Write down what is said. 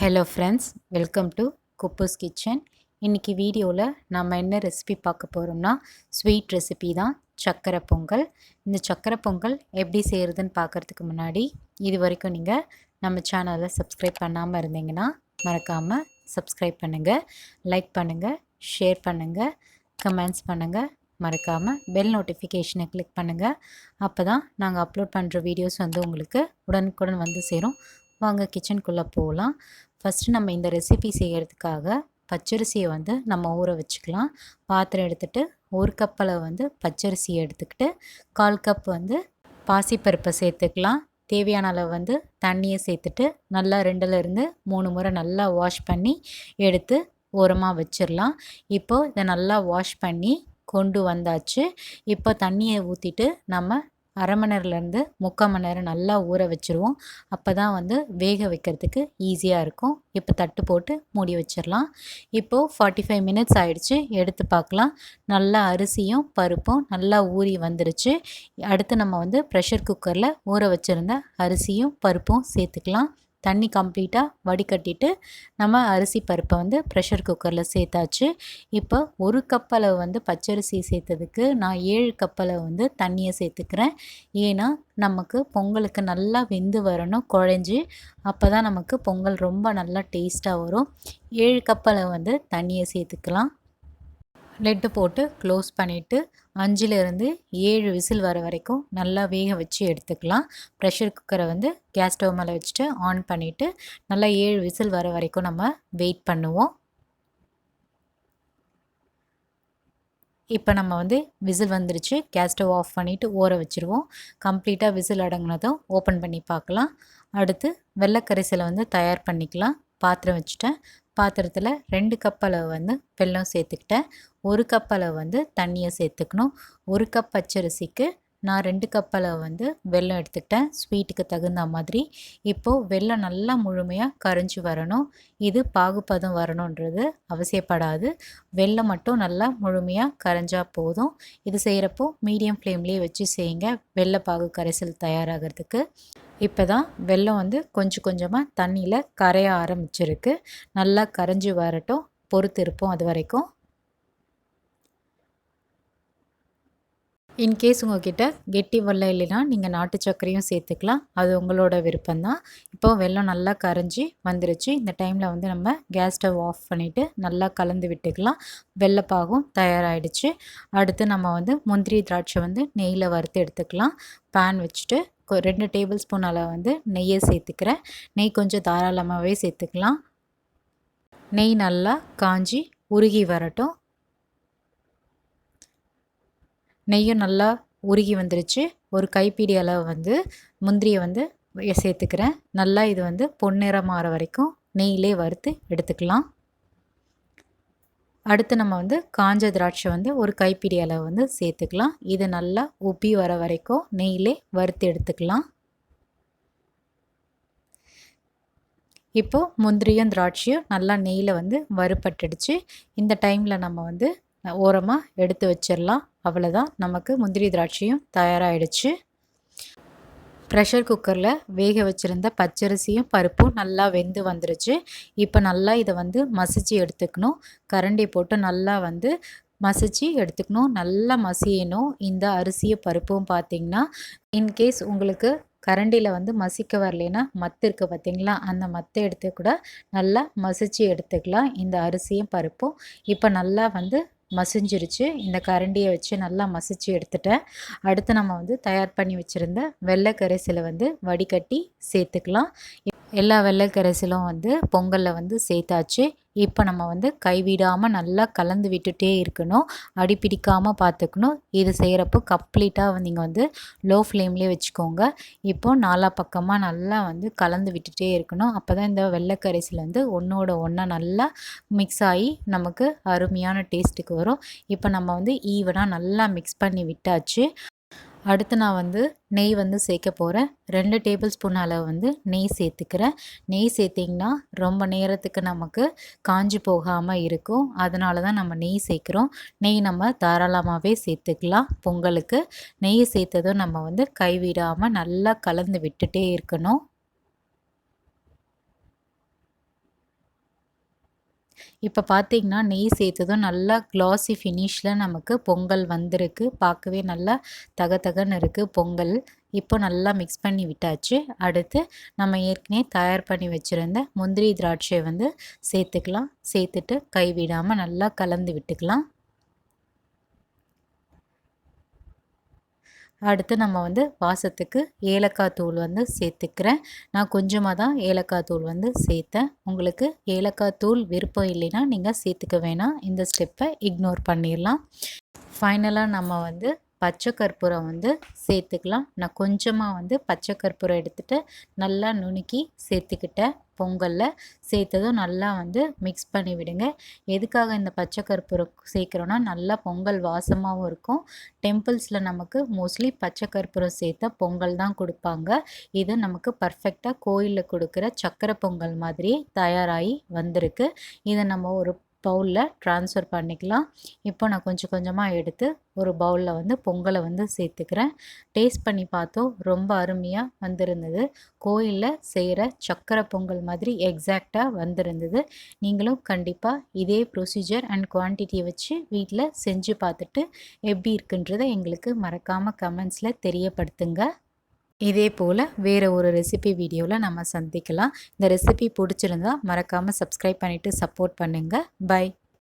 Hello friends, welcome to kuboos kitchen. இன்றைக்கி வீடியோவில் நம்ம என்ன ரெசிபி பார்க்க போகிறோம்னா ஸ்வீட் ரெசிபி தான், சக்கரை பொங்கல். இந்த சக்கரை பொங்கல் எப்படி செய்கிறதுன்னு பார்க்குறதுக்கு முன்னாடி இது வரைக்கும் நீங்கள் நம்ம சேனலை சப்ஸ்கிரைப் பண்ணாமல் இருந்தீங்கன்னா மறக்காமல் சப்ஸ்கிரைப் பண்ணுங்கள், லைக் பண்ணுங்கள், ஷேர் பண்ணுங்கள், கமெண்ட்ஸ் பண்ணுங்கள். மறக்காமல் பெல் நோட்டிஃபிகேஷனை கிளிக் பண்ணுங்கள். அப்போ தான் நாங்கள் அப்லோட் பண்ணுற வீடியோஸ் வந்து உங்களுக்கு உடனுக்குடன் வந்து சேரும். வாங்க கிச்சனுக்குள்ளே போகலாம். ஃபஸ்ட்டு நம்ம இந்த ரெசிபி செய்கிறதுக்காக பச்சரிசியை வந்து நம்ம ஊற வச்சுக்கலாம். பாத்திரம் எடுத்துகிட்டு ஒரு கப்பில் வந்து பச்சரிசியை எடுத்துக்கிட்டு 1/4 கப் வந்து பாசிப்பருப்பை சேர்த்துக்கலாம். தேவையான அளவு வந்து தண்ணியை சேர்த்துட்டு நல்லா 2லேருந்து 3 முறை நல்லா வாஷ் பண்ணி எடுத்து ஓரமாக வச்சிடலாம். இப்போது இதை நல்லா வாஷ் பண்ணி கொண்டு வந்தாச்சு. இப்போ தண்ணியை ஊற்றிட்டு நம்ம 1/2 மணி நேரத்துலேருந்து 3/4 மணி நேரம் நல்லா ஊற வச்சுருவோம். அப்போ தான் வந்து வேக வைக்கிறதுக்கு ஈஸியாக இருக்கும். இப்போ தட்டு போட்டு மூடி வச்சிடலாம். இப்போது 45 மினிட்ஸ் ஆகிடுச்சு, எடுத்து பார்க்கலாம். நல்லா அரிசியும் பருப்பும் நல்லா ஊறி வந்துருச்சு. அடுத்து நம்ம வந்து ப்ரெஷர் குக்கரில் ஊற வச்சுருந்த அரிசியும் பருப்பும் சேர்த்துக்கலாம். தண்ணி கம்ப்ளீட்டாக வடிகட்டிட்டு நம்ம அரிசி பருப்பை வந்து ப்ரெஷர் குக்கரில் சேர்த்தாச்சு. இப்போ 1 கப் அளவு வந்து பச்சரிசி சேர்த்ததுக்கு நான் 7 கப் அளவு வந்து தண்ணியை சேர்த்துக்கிறேன். ஏன்னா நமக்கு பொங்கலுக்கு நல்லா வெந்து வரணும், குழஞ்சி. அப்போ தான் நமக்கு பொங்கல் ரொம்ப நல்லா டேஸ்ட்டாக வரும். 7 கப் அளவு வந்து தண்ணியை சேர்த்துக்கலாம். லெட்டு போட்டு க்ளோஸ் பண்ணிவிட்டு 5லேருந்து 7 விசில் வர வரைக்கும் நல்லா வேக வச்சு எடுத்துக்கலாம். ப்ரெஷர் குக்கரை வந்து கேஸ் ஸ்டவ் மேலே வச்சுட்டு ஆன் பண்ணிவிட்டு நல்லா 7 விசில் வர வரைக்கும் நம்ம வெயிட் பண்ணுவோம். இப்போ நம்ம வந்து விசில் வந்துருச்சு, கேஸ் ஸ்டவ் ஆஃப் பண்ணிவிட்டு ஊற வச்சுருவோம். கம்ப்ளீட்டாக விசில் அடங்கினதும் ஓப்பன் பண்ணி பார்க்கலாம். அடுத்து வெள்ளைக்கரைசலை வந்து தயார் பண்ணிக்கலாம். பாத்திரம் வச்சுட்டேன். பாத்திரத்தில் 2 கப் அளவு வந்து வெல்லம் சேர்த்துக்கிட்டேன். 1 கப் அளவு வந்து தண்ணியை சேர்த்துக்கணும். 1 கப் பச்சரிசிக்கு நான் 2 கப் அளவு வந்து வெல்லம் எடுத்துக்கிட்டேன், ஸ்வீட்டுக்கு தகுந்த மாதிரி. இப்போது வெல்லம் நல்லா முழுமையாக கரைஞ்சி வரணும். இது பாகுபதம் வரணுன்றது அவசியப்படாது. வெல்லம் மட்டும் நல்லா முழுமையாக கரைஞ்சா போதும். இது செய்கிறப்போ மீடியம் ஃப்ளேம்லேயே வச்சு செய்யுங்க, வெல்லைப்பாகு கரைசல் தயாராகிறதுக்கு. இப்போ தான் வெல்லம் வந்து கொஞ்சம் கொஞ்சமாக தண்ணியில் கரைய ஆரம்பிச்சிருக்கு. நல்லா கரைஞ்சி வரட்டும், பொறுத்து இருப்போம் அது வரைக்கும். இன்கேஸ் உங்கள்கிட்ட கெட்டி வெல்லம் இல்லைன்னா நீங்கள் நாட்டு சர்க்கரையும் சேர்த்துக்கலாம், அது உங்களோட விருப்பம்தான். இப்போ வெல்லம் நல்லா கரைஞ்சி வந்துருச்சு. இந்த டைமில் வந்து நம்ம கேஸ் ஸ்டவ் ஆஃப் பண்ணிவிட்டு நல்லா கலந்து விட்டுக்கலாம். வெல்லைப்பாகும் தயாராகிடுச்சு. அடுத்து நம்ம வந்து முந்திரி திராட்சை வந்து நெய்யில் வறுத்து எடுத்துக்கலாம். பேன் வச்சுட்டு 2 டேபிள் ஸ்பூன் அளவு வந்து நெய்யை சேர்த்துக்கிறேன். நெய் கொஞ்சம் தாராளமாகவே சேர்த்துக்கலாம். நெய் நல்லா காஞ்சி உருகி வரட்டும். நெய்யும் நல்லா உருகி வந்துருச்சு. ஒரு கைப்பிடி அளவு வந்து முந்திரியை வந்து சேர்த்துக்கிறேன். நல்லா இது வந்து பொன்னிறம் மாற வரைக்கும் நெய்யிலே வறுத்து எடுத்துக்கலாம். அடுத்து நம்ம வந்து காஞ்ச திராட்சை வந்து ஒரு கைப்பிடி அளவு வந்து சேர்த்துக்கலாம். இது நல்லா உப்பி வர வரைக்கும் நெய்யிலே வறுத்து எடுத்துக்கலாம். இப்போது முந்திரியும் திராட்சையும் நல்லா நெய்யில் வந்து வறுபட்டுடுச்சு. இந்த டைமில் நம்ம வந்து ஓரமாக எடுத்து வச்சிடலாம். அவ்வளோதான், நமக்கு முந்திரி திராட்சையும் தயாராகிடுச்சு. ப்ரெஷர் குக்கரில் வேக வச்சுருந்த பச்சரிசியும் பருப்பும் நல்லா வெந்து வந்துருச்சு. இப்போ நல்லா இதை வந்து மசிச்சு எடுத்துக்கணும். கரண்டி போட்டு நல்லா வந்து மசிச்சு எடுத்துக்கணும். நல்லா மசியணும். இந்த அரிசியும் பருப்பும் பார்த்திங்கன்னா, இன்கேஸ் உங்களுக்கு கரண்டியில் வந்து மசிக்க வரலைன்னா மத்து இருக்குது பார்த்திங்களா, அந்த மத்தை எடுத்து கூட நல்லா மசிச்சு எடுத்துக்கலாம் இந்த அரிசியும் பருப்பும். இப்போ நல்லா வந்து மசிஞ்சிருச்சு. இந்த கரண்டியை வச்சு நல்லா மசிச்சு எடுத்துட்டேன். அடுத்து நம்ம வந்து தயார் பண்ணி வச்சுருந்த வெள்ளை கரைசலை வந்து வடிகட்டி சேர்த்துக்கலாம். எல்லா வெள்ளை கரைசலும் வந்து பொங்கலில் வந்து சேர்த்தாச்சு. இப்போ நம்ம வந்து கைவிடாமல் நல்லா கலந்து விட்டுட்டே இருக்கணும், அடிப்பிடிக்காமல் பார்த்துக்கணும். இது செய்கிறப்போ கம்ப்ளீட்டாக நீங்கள் வந்து லோ ஃப்ளேம்லேயே வச்சுக்கோங்க. இப்போது நாலா பக்கமாக நல்லா வந்து கலந்து விட்டுட்டே இருக்கணும். அப்போ தான் இந்த வெள்ளை கரைசல் வந்து ஒன்றோட ஒன்றா நல்லா மிக்ஸ் ஆகி நமக்கு அருமையான டேஸ்ட்டுக்கு வரும். இப்போ நம்ம வந்து ஈவனாக நல்லா மிக்ஸ் பண்ணி விட்டாச்சு. அடுத்து நான் வந்து நெய் வந்து சேர்க்க போகிறேன். 2 டேபிள் ஸ்பூன் அளவு வந்து நெய் சேர்த்துக்கிறேன். நெய் சேர்த்திங்கன்னா ரொம்ப நேரத்துக்கு நமக்கு காஞ்சி போகாமல் இருக்கும். அதனால தான் நம்ம நெய் சேர்க்குறோம். நெய் நம்ம தாராளமாகவே சேர்த்துக்கலாம். பொங்கலுக்கு நெய் சேர்த்ததும் நம்ம வந்து கைவிடாமல் நல்லா கலந்து விட்டுட்டே இருக்கணும். இப்போ பார்த்தீங்கன்னா நெய் சேர்த்ததும் நல்லா க்ளாஸி ஃபினிஷில் நமக்கு பொங்கல் வந்திருக்கு. பார்க்கவே நல்லா தகன்னு இருக்குது பொங்கல். இப்போ நல்லா மிக்ஸ் பண்ணி விட்டாச்சு. அடுத்து நம்ம ஏற்கனவே தயார் பண்ணி வச்சுருந்த முந்திரி திராட்சையை வந்து சேர்த்துக்கலாம். சேர்த்துட்டு கைவிடாமல் நல்லா கலந்து விட்டுக்கலாம். அடுத்து நம்ம வந்து வாசத்துக்கு ஏலக்காய் தூள் வந்து சேர்த்துக்கிறேன். நான் கொஞ்சமாக தான் ஏலக்காய் தூள் வந்து சேர்த்தேன். உங்களுக்கு ஏலக்காய் தூள் விருப்பம் இல்லைன்னா நீங்கள் சேர்த்துக்க வேணாம். இந்த ஸ்டெப்பை இக்னோர் பண்ணிடலாம். ஃபைனலாக நம்ம வந்து பச்சை கற்பூரம் வந்து சேர்த்துக்கலாம். நான் கொஞ்சமாக வந்து பச்சை கற்பூரம் எடுத்துகிட்டு நல்லா நுணுக்கி சேர்த்துக்கிட்டேன். பொங்கலில் சேர்த்ததும் நல்லா வந்து மிக்ஸ் பண்ணி விடுங்க. எதுக்காக இந்த பச்சை கற்பூரம் சேர்க்குறோன்னா நல்லா பொங்கல் வாசமாகவும் இருக்கும். டெம்பிள்ஸில் நமக்கு மோஸ்ட்லி பச்சை கற்பூரம் சேர்த்த பொங்கல் தான் கொடுப்பாங்க. இது நமக்கு பர்ஃபெக்டாக கோயிலில் கொடுக்குற சக்கரை பொங்கல் மாதிரியே தயாராகி வந்திருக்கு. இதை நம்ம ஒரு பவுலில் ட்ரான்ஸ்ஃபர் பண்ணிக்கலாம். இப்போ நான் கொஞ்சம் கொஞ்சமாக எடுத்து ஒரு பவுலில் வந்து பொங்கலை வந்து சேர்த்துக்கிறேன். டேஸ்ட் பண்ணி பார்த்தோம், ரொம்ப அருமையாக வந்திருந்தது. கோயிலில் செய்கிற சக்கரை பொங்கல் மாதிரி எக்ஸாக்டாக வந்திருந்தது. நீங்களும் கண்டிப்பாக இதே ப்ரொசீஜர் அண்ட் குவான்டிட்டியை வச்சு வீட்டில் செஞ்சு பார்த்துட்டு எப்படி இருக்குன்றதை எங்களுக்கு மறக்காமல் கமெண்ட்ஸில் தெரியப்படுத்துங்க. இதே போல் வேறு ஒரு ரெசிபி வீடியோவில் நம்ம சந்திக்கலாம். இந்த ரெசிபி பிடிச்சிருந்தா மறக்காமல் சப்ஸ்கிரைப் பண்ணிவிட்டு சப்போர்ட் பண்ணுங்கள். பை.